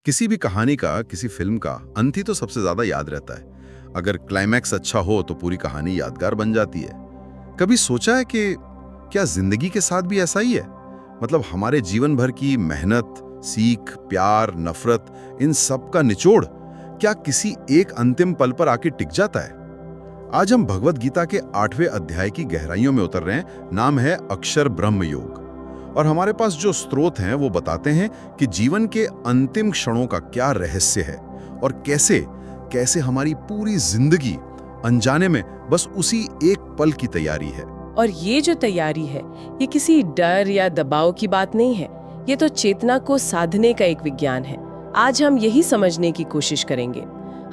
किसी भी कहानी का, किसी फिल्म का अंत ही तो सबसे ज्यादा याद रहता है। अगर क्लाइमैक्स अच्छा हो तो पूरी कहानी यादगार बन जाती है। कभी सोचा है कि क्या जिंदगी के साथ भी ऐसा ही है? मतलब हमारे जीवन भर की मेहनत, सीख, प्यार, नफरत, इन सब का निचोड़ क्या किसी एक अंतिम पल पर आके टिक जाता है? आज हम भगवत गीता के 8वें अध्याय की गहराइयों में उतर रहे हैं। नाम है अक्षर ब्रह्म योग। और हमारे पास जो स्रोत हैं वो बताते हैं कि जीवन के अंतिम क्षणों का क्या रहस्य है और कैसे कैसे हमारी पूरी जिंदगी अनजाने में बस उसी एक पल की तैयारी है। और ये जो तैयारी है, ये किसी डर या दबाव की बात नहीं है। ये तो चेतना को साधने का एक विज्ञान है। आज हम यही समझने की कोशिश करेंगे।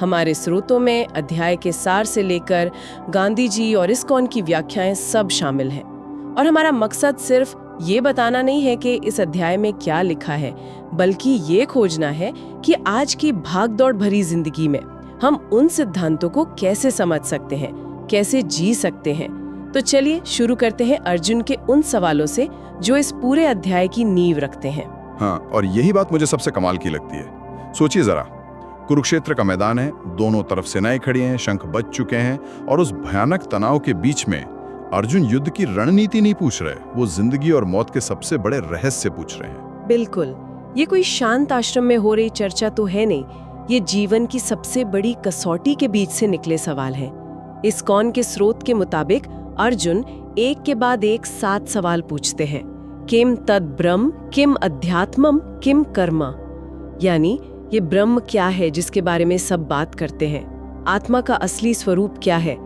हमारे स्रोतों में अध्याय के सार से लेकर गांधी जी और इस्कॉन की व्याख्याएं सब शामिल हैं। और हमारा मकसद सिर्फ ये बताना नहीं है कि इस अध्याय में क्या लिखा है, बल्कि ये खोजना है कि आज की भागदौड़ भरी जिंदगी में हम उन सिद्धांतों को कैसे समझ सकते हैं, कैसे जी सकते हैं। तो चलिए शुरू करते हैं अर्जुन के उन सवालों से जो इस पूरे अध्याय की नींव रखते हैं। हाँ, और यही बात मुझे सबसे कमाल की लगती है। सोचिए जरा, कुरुक्षेत्र का मैदान है, दोनों तरफ सेनाएं खड़ी हैं, शंख बज चुके हैं, और उस भयानक तनाव के बीच में अर्जुन युद्ध की रणनीति नहीं पूछ रहे, वो जिंदगी और मौत के सबसे बड़े रहस्य पूछ रहे हैं। बिल्कुल, ये कोई शांत आश्रम में हो रही चर्चा तो है नहीं। ये जीवन की सबसे बड़ी कसौटी के बीच से निकले सवाल हैं। इस्कॉन के स्रोत के मुताबिक अर्जुन एक के बाद एक 7 सवाल पूछते हैं। किम तद ब्रह्म, किम अध्यात्मम, किम कर्म। यानी ये ब्रह्म क्या है जिसके बारे में सब बात करते हैं, आत्मा का असली स्वरूप क्या है,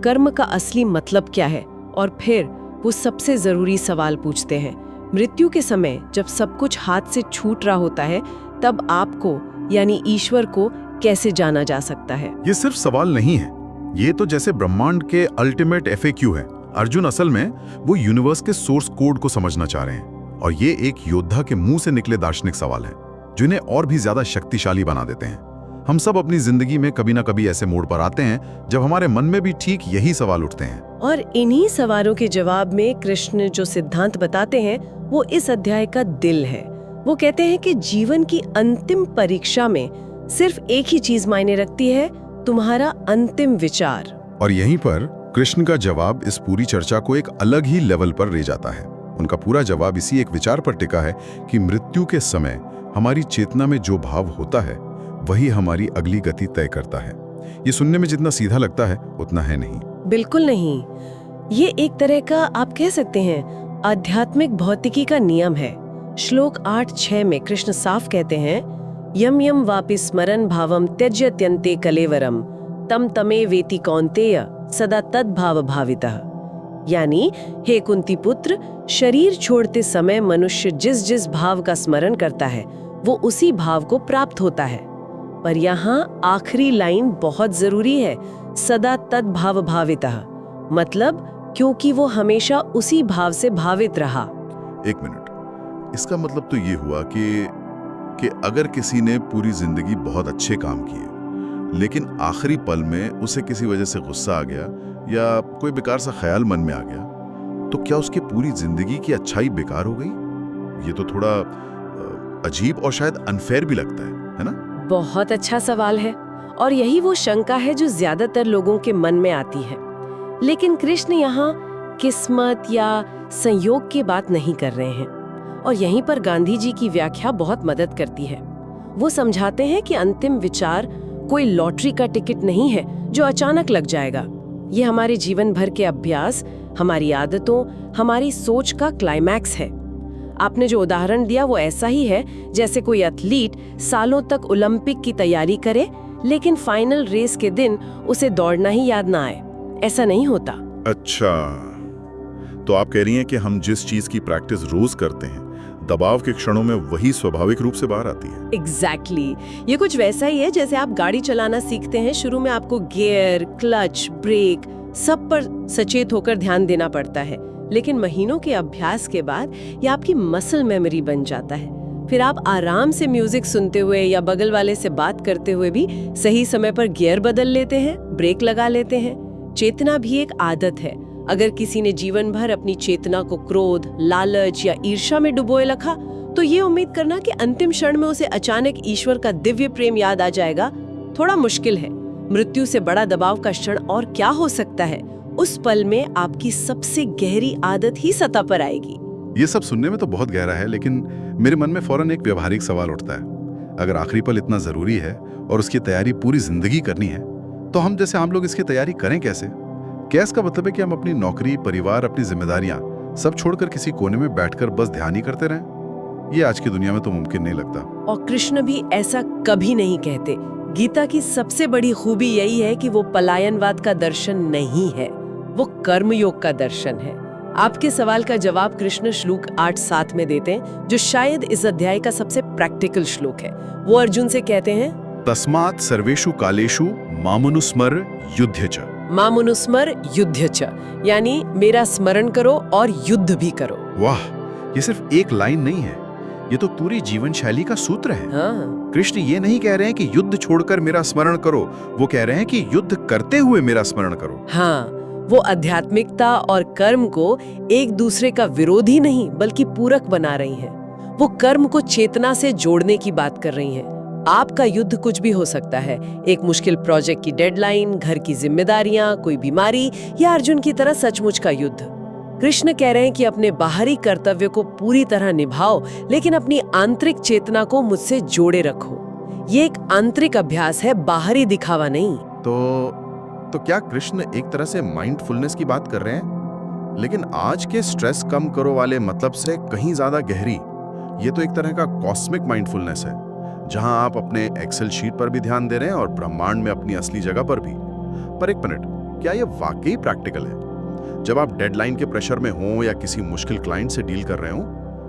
कर्म का असली मतलब क्या है, और फिर वो सबसे जरूरी सवाल पूछते हैं, मृत्यु के समय जब सब कुछ हाथ से छूट रहा होता है, तब आपको यानी ईश्वर को कैसे जाना जा सकता है। ये सिर्फ सवाल नहीं है, ये तो जैसे ब्रह्मांड के अल्टीमेट FAQ है। अर्जुन असल में वो यूनिवर्स के सोर्स कोड को समझना चाह रहे हैं, और ये एक योद्धा के मुंह से निकले दार्शनिक सवाल हैं, जो इन्हें और भी ज्यादा शक्तिशाली बना देते हैं। हम सब अपनी जिंदगी में कभी ना कभी ऐसे मोड़ पर आते हैं जब हमारे मन में भी ठीक यही सवाल उठते हैं। और इन्हीं सवालों के जवाब में कृष्ण जो सिद्धांत बताते हैं वो इस अध्याय का दिल है। वो कहते हैं कि जीवन की अंतिम परीक्षा में सिर्फ एक ही चीज मायने रखती है, तुम्हारा अंतिम विचार। और यहीं पर कृष्ण का जवाब इस पूरी चर्चा को एक अलग ही लेवल पर ले जाता है। उनका पूरा जवाब इसी एक विचार पर टिका है कि मृत्यु के समय हमारी चेतना में जो भाव होता है वही हमारी अगली गति तय करता है। ये सुनने में जितना सीधा लगता है उतना है नहीं। बिल्कुल नहीं। ये एक तरह का, आप कह सकते हैं, आध्यात्मिक भौतिकी का नियम है। श्लोक 8:6 में कृष्ण साफ कहते हैं, यम यम वापि स्मरन भावम त्यज्यत्यन्ते कलेवरम तम तमे वेति कौन्तेय सदा तद भाव भावितः। यानी हे कुंती पुत्र, शरीर छोड़ते समय मनुष्य जिस जिस भाव का स्मरण करता है वो उसी भाव को प्राप्त होता है। पर यहाँ आखिरी लाइन बहुत जरूरी है, सदा तद भाव भावितः, मतलब क्योंकि वो हमेशा उसी भाव से भावित रहा। एक मिनट, इसका मतलब तो ये हुआ कि अगर किसी ने पूरी जिंदगी बहुत अच्छे काम किए लेकिन आखिरी पल में उसे किसी वजह से गुस्सा आ गया या कोई बेकार सा ख्याल मन में आ गया, तो क्या उसकी पूरी जिंदगी की अच्छाई बेकार हो गई? ये तो थोड़ा अजीब और शायद अनफेयर भी लगता है ना? बहुत अच्छा सवाल है, और यही वो शंका है जो ज्यादातर लोगों के मन में आती है। लेकिन कृष्ण यहाँ किस्मत या संयोग की बात नहीं कर रहे हैं, और यहीं पर गांधी जी की व्याख्या बहुत मदद करती है। वो समझाते हैं कि अंतिम विचार कोई लॉटरी का टिकट नहीं है जो अचानक लग जाएगा। ये हमारे जीवन भर के अभ्यास, हमारी आदतों, हमारी सोच का क्लाइमैक्स है। आपने जो उदाहरण दिया वो ऐसा ही है जैसे कोई एथलीट सालों तक ओलंपिक की तैयारी करे लेकिन फाइनल रेस के दिन उसे दौड़ना ही याद ना आए। ऐसा नहीं होता। अच्छा, तो आप कह रही हैं कि हम जिस चीज की प्रैक्टिस रोज करते हैं, दबाव के क्षणों में वही स्वाभाविक रूप से बाहर आती है। एग्जैक्टली। ये कुछ वैसा ही है जैसे आप गाड़ी चलाना सीखते हैं। शुरू में आपको गियर, क्लच, ब्रेक सब पर सचेत होकर ध्यान देना पड़ता है, लेकिन महीनों के अभ्यास के बाद ये आपकी मसल मेमोरी बन जाता है। फिर आप आराम से म्यूजिक सुनते हुए या बगल वाले से बात करते हुए भी सही समय पर गियर बदल लेते हैं, ब्रेक लगा लेते हैं। चेतना भी एक आदत है। अगर किसी ने जीवन भर अपनी चेतना को क्रोध, लालच या ईर्ष्या में डुबोए रखा तो तो ये उम्मीद करना कि अंतिम क्षण में उसे अचानक ईश्वर का दिव्य प्रेम याद आ जाएगा थोड़ा मुश्किल है। मृत्यु से बड़ा दबाव का क्षण और क्या हो सकता है? उस पल में आपकी सबसे गहरी आदत ही सतह पर आएगी। ये सब सुनने में तो बहुत गहरा है, लेकिन मेरे मन में फौरन एक व्यवहारिक सवाल उठता है। अगर आखिरी पल इतना जरूरी है और उसकी तैयारी पूरी जिंदगी करनी है, तो हम जैसे आम लोग इसकी तैयारी करें कैसे? क्या इसका मतलब है कि हम अपनी नौकरी, परिवार, अपनी जिम्मेदारियां सब छोड़कर किसी कोने में बैठकर बस ध्यान ही करते रहें? ये आज की दुनिया में तो मुमकिन नहीं लगता। और कृष्ण भी ऐसा कभी नहीं कहते। गीता की सबसे बड़ी खूबी यही है कि वो पलायनवाद का दर्शन नहीं है, वो कर्मयोग का दर्शन है। आपके सवाल का जवाब कृष्ण श्लोक 8-7 में देते हैं, जो शायद इस अध्याय का सबसे प्रैक्टिकल श्लोक है। वो अर्जुन से कहते हैं, तस्मात् सर्वेषु कालेषु मामनुस्मर युध्य च। मामनुस्मर युध्य च, यानी मेरा स्मरण करो और युद्ध भी करो। वाह, ये सिर्फ एक लाइन नहीं है, ये तो पूरी जीवन शैली का सूत्र है। हाँ। कृष्ण ये नहीं कह रहे हैं कि युद्ध छोड़कर मेरा स्मरण करो, वो कह रहे हैं कि युद्ध करते हुए मेरा स्मरण करो। हाँ, वो आध्यात्मिकता और कर्म को एक दूसरे का विरोधी नहीं बल्कि पूरक बना रही हैं। वो कर्म को चेतना से जोड़ने की बात कर रही हैं। आपका युद्ध कुछ भी हो सकता है, एक मुश्किल प्रोजेक्ट की डेडलाइन, घर की जिम्मेदारियां, कोई बीमारी, या अर्जुन की तरह सचमुच का युद्ध। कृष्ण कह रहे हैं कि अपने बाहरी कर्तव्य को पूरी तरह निभाओ, लेकिन अपनी आंतरिक चेतना को मुझसे जोड़े रखो। ये एक आंतरिक अभ्यास है, बाहरी दिखावा नहीं। तो क्या कृष्ण एक तरह से माइंडफुलनेस की बात कर रहे हैं, लेकिन आज के स्ट्रेस कम करो वाले मतलब से कहीं ज्यादा गहरी? ये तो एक तरह का कॉस्मिक माइंडफुलनेस है, जहां आप अपने एक्सेल शीट पर भी ध्यान दे रहे हैं और ब्रह्मांड में अपनी असली जगह पर भी। पर एक मिनट, क्या ये वाकई प्रैक्टिकल है? जब आप डेडलाइन के प्रेशर में हो या किसी मुश्किल क्लाइंट से डील कर रहे हो,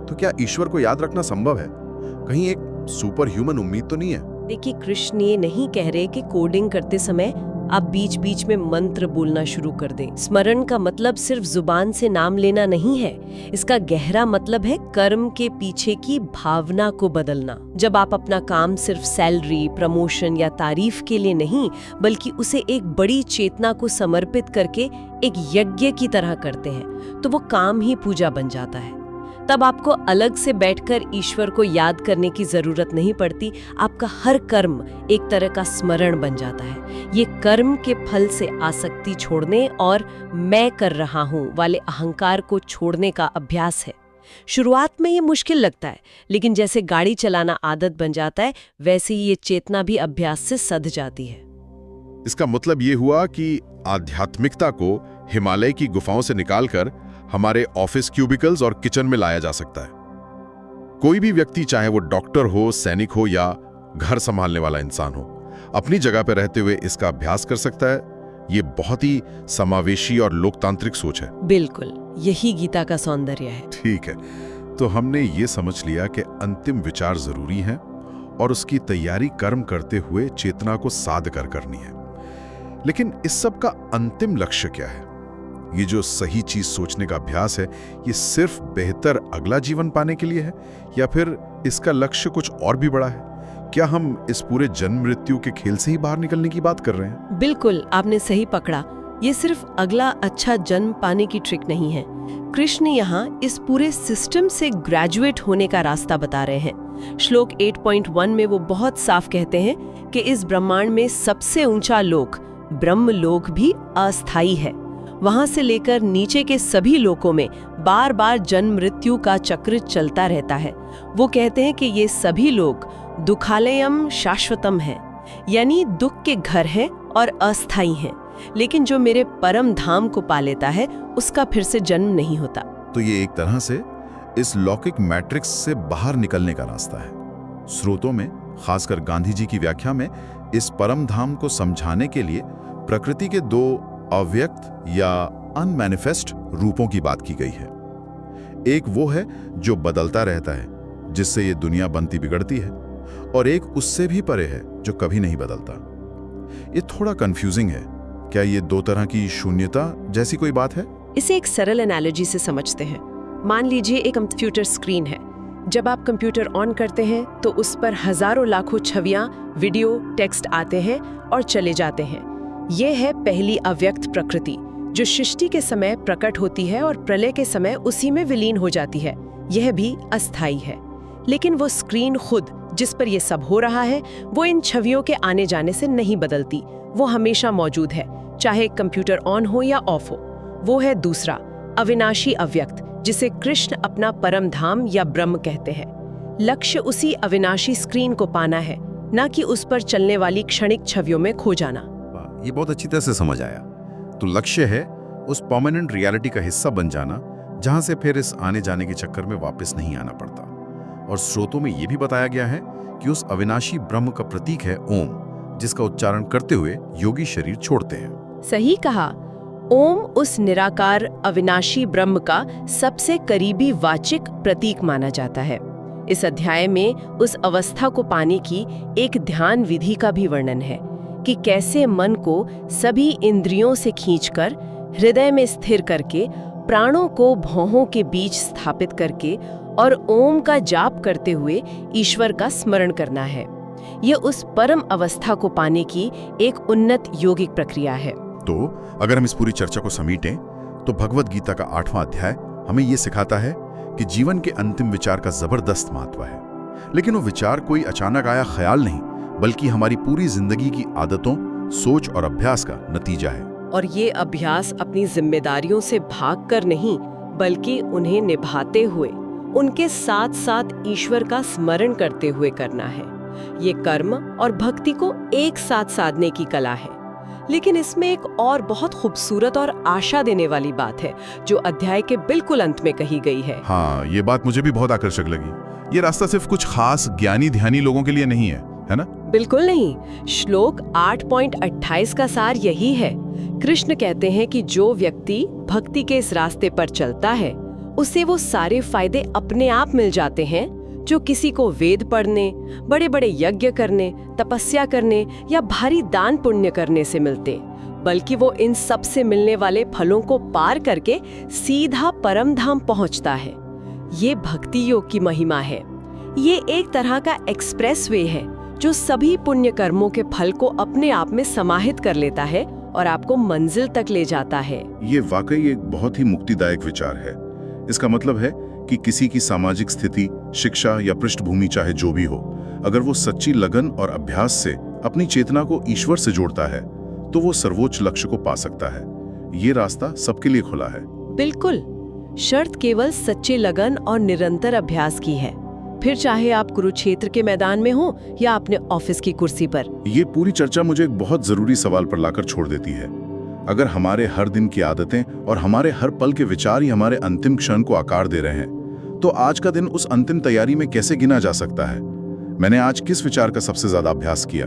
तो क्या ईश्वर को याद रखना संभव है? कहीं एक सुपर ह्यूमन उम्मीद तो नहीं है? देखिए, कृष्ण ये नहीं कह रहे कि कोडिंग करते समय आप बीच बीच में मंत्र बोलना शुरू कर दें। स्मरण का मतलब सिर्फ जुबान से नाम लेना नहीं है, इसका गहरा मतलब है कर्म के पीछे की भावना को बदलना। जब आप अपना काम सिर्फ सैलरी, प्रमोशन या तारीफ के लिए नहीं, बल्कि उसे एक बड़ी चेतना को समर्पित करके एक यज्ञ की तरह करते हैं, तो वो काम ही पूजा बन जाता है। तब आपको अलग से बैठकर ईश्वर को याद करने की जरूरत नहीं पड़ती। आपका हर कर्म एक तरह का स्मरण बन जाता है। ये कर्म के फल से आसक्ति छोड़ने और मैं कर रहा हूँ वाले अहंकार को छोड़ने का अभ्यास है। शुरुआत में ये मुश्किल लगता है, लेकिन जैसे गाड़ी चलाना आदत बन जाता है, वैसे ही ये चेतना भी अभ्यास से सध जाती है। इसका मतलब ये हुआ कि आध्यात्मिकता को हिमालय की गुफाओं से निकालकर हमारे ऑफिस क्यूबिकल्स और किचन में लाया जा सकता है। कोई भी व्यक्ति, चाहे वो डॉक्टर हो, सैनिक हो या घर संभालने वाला इंसान हो, अपनी जगह पर रहते हुए इसका अभ्यास कर सकता है। ये बहुत ही समावेशी और लोकतांत्रिक सोच है। बिल्कुल, यही गीता का सौंदर्य है। ठीक है, तो हमने ये समझ लिया कि अंतिम विचार जरूरी है और उसकी तैयारी कर्म करते हुए चेतना को साध कर करनी है। लेकिन इस सब का अंतिम लक्ष्य क्या है? ये जो सही चीज सोचने का अभ्यास है, ये सिर्फ बेहतर अगला जीवन पाने के लिए है या फिर इसका लक्ष्य कुछ और भी बड़ा है? क्या हम इस पूरे जन्म मृत्यु के खेल से ही बाहर निकलने की बात कर रहे हैं? बिल्कुल, आपने सही पकड़ा। ये सिर्फ अगला अच्छा जन्म पाने की ट्रिक नहीं है। कृष्ण यहाँ इस पूरे सिस्टम से ग्रेजुएट होने का रास्ता बता रहे हैं। श्लोक 8.1 में वो बहुत साफ कहते हैं कि इस ब्रह्मांड में सबसे ऊंचा लोक, ब्रह्म लोक, भी अस्थायी है। वहां से लेकर नीचे के सभी लोकों में बार बार जन्म मृत्यु का चक्र चलता रहता है। वो कहते हैं कि ये सभी लोग दुखालयम शाश्वतम है, यानी दुख के घर हैं और अस्थायी हैं। लेकिन जो मेरे परम धाम को पा लेता है, उसका फिर से जन्म नहीं होता। तो ये एक तरह से इस लौकिक मैट्रिक्स से बाहर निकलने का रास्ता है। स्रोतों में, खासकर गांधी जी की व्याख्या में, इस परम धाम को समझाने के लिए प्रकृति के दो अव्यक्त या अनमैनिफेस्ट रूपों की बात की गई है। एक वो है जो बदलता रहता है, जिससे ये दुनिया बनती बिगड़ती है, और एक उससे भी परे है जो कभी नहीं बदलता। ये थोड़ा कंफ्यूजिंग है। क्या ये दो तरह की शून्यता जैसी कोई बात है? इसे एक सरल एनालॉजी से समझते हैं। मान लीजिए एक कंप्यूटर स्क्रीन है। जब आप कंप्यूटर ऑन करते हैं तो उस पर हजारों लाखों छवियां, वीडियो, टेक्स्ट आते हैं और चले जाते हैं। ये है पहली अव्यक्त प्रकृति, जो सृष्टि के समय प्रकट होती है और प्रलय के समय उसी में विलीन हो जाती है। यह भी अस्थायी है। लेकिन वो स्क्रीन खुद जिस पर ये सब हो रहा है वो इन छवियों के आने जाने से नहीं बदलती। वो हमेशा मौजूद है, चाहे कंप्यूटर ऑन हो या ऑफ हो। वो है दूसरा, अविनाशी अव्यक्त, जिसे कृष्ण अपना परम धाम या ब्रह्म कहते हैं। लक्ष्य उसी अविनाशी स्क्रीन को पाना है, ना कि उस पर चलने वाली क्षणिक छवियों में खो जाना। ये बहुत अच्छी तरह से समझ आया। तो लक्ष्य है उस परमानेंट रियलिटी का हिस्सा बन जाना, जहां से फिर इस आने जाने के चक्कर में वापस नहीं आना पड़ता। और स्रोतों में यह भी बताया गया है कि उस अविनाशी ब्रह्म का प्रतीक है ओम, जिसका उच्चारण करते हुए योगी शरीर छोड़ते हैं। सही कहा। ओम उस निराकार अविनाशी ब्रह्म का सबसे करीबी वाचिक प्रतीक माना जाता है। इस अध्याय में उस अवस्था को पाने की एक ध्यान विधि का भी वर्णन है कि कैसे मन को सभी इंद्रियों से खींचकर हृदय में स्थिर करके, प्राणों को भौहों के बीच स्थापित करके और ओम का जाप करते हुए ईश्वर का स्मरण करना है। ये उस परम अवस्था को पाने की एक उन्नत योगिक प्रक्रिया है। तो अगर हम इस पूरी चर्चा को समेटें तो भगवद गीता का 8वां अध्याय हमें ये सिखाता है कि जीवन के अंतिम विचार का जबरदस्त महत्व है। लेकिन वो विचार कोई अचानक आया ख्याल नहीं, बल्कि हमारी पूरी जिंदगी की आदतों, सोच और अभ्यास का नतीजा है। और ये अभ्यास अपनी जिम्मेदारियों से भागकर नहीं, बल्कि उन्हें निभाते हुए, उनके साथ साथ ईश्वर का स्मरण करते हुए करना है। ये कर्म और भक्ति को एक साथ साधने की कला है। लेकिन इसमें एक और बहुत खूबसूरत और आशा देने वाली बात है जो अध्याय के बिल्कुल अंत में कही गई है। हाँ, ये बात मुझे भी बहुत आकर्षक लगी। ये रास्ता सिर्फ कुछ खास ज्ञानी ध्यानी लोगों के लिए नहीं है ना? बिल्कुल नहीं। श्लोक 8.28 का सार यही है। कृष्ण कहते हैं कि जो व्यक्ति भक्ति के इस रास्ते पर चलता है, उसे वो सारे फायदे अपने आप मिल जाते हैं जो किसी को वेद पढ़ने, बड़े बड़े यज्ञ करने, तपस्या करने या भारी दान पुण्य करने से मिलते, बल्कि वो इन सब से मिलने वाले फलों को पार करके सीधा परम धाम पहुंचता है। ये भक्ति योग की महिमा है। ये एक तरह का एक्सप्रेस वे है जो सभी पुण्य कर्मों के फल को अपने आप में समाहित कर लेता है और आपको मंजिल तक ले जाता है। ये वाकई एक बहुत ही मुक्तिदायक विचार है। इसका मतलब है कि किसी की सामाजिक स्थिति, शिक्षा या पृष्ठभूमि चाहे जो भी हो, अगर वो सच्ची लगन और अभ्यास से अपनी चेतना को ईश्वर से जोड़ता है, तो वो सर्वोच्च लक्ष्य को पा सकता है। ये रास्ता सबके लिए खुला है। बिल्कुल। शर्त केवल सच्चे लगन और निरंतर अभ्यास की है, फिर चाहे आप कुरुक्षेत्र के मैदान में हो या अपने ऑफिस की कुर्सी पर। ये पूरी चर्चा मुझे एक बहुत जरूरी सवाल पर लाकर छोड़ देती है। अगर हमारे हर दिन की आदतें और हमारे हर पल के विचार ही हमारे अंतिम क्षण को आकार दे रहे हैं, तो आज का दिन उस अंतिम तैयारी में कैसे गिना जा सकता है? मैंने आज किस विचार का सबसे ज्यादा अभ्यास किया?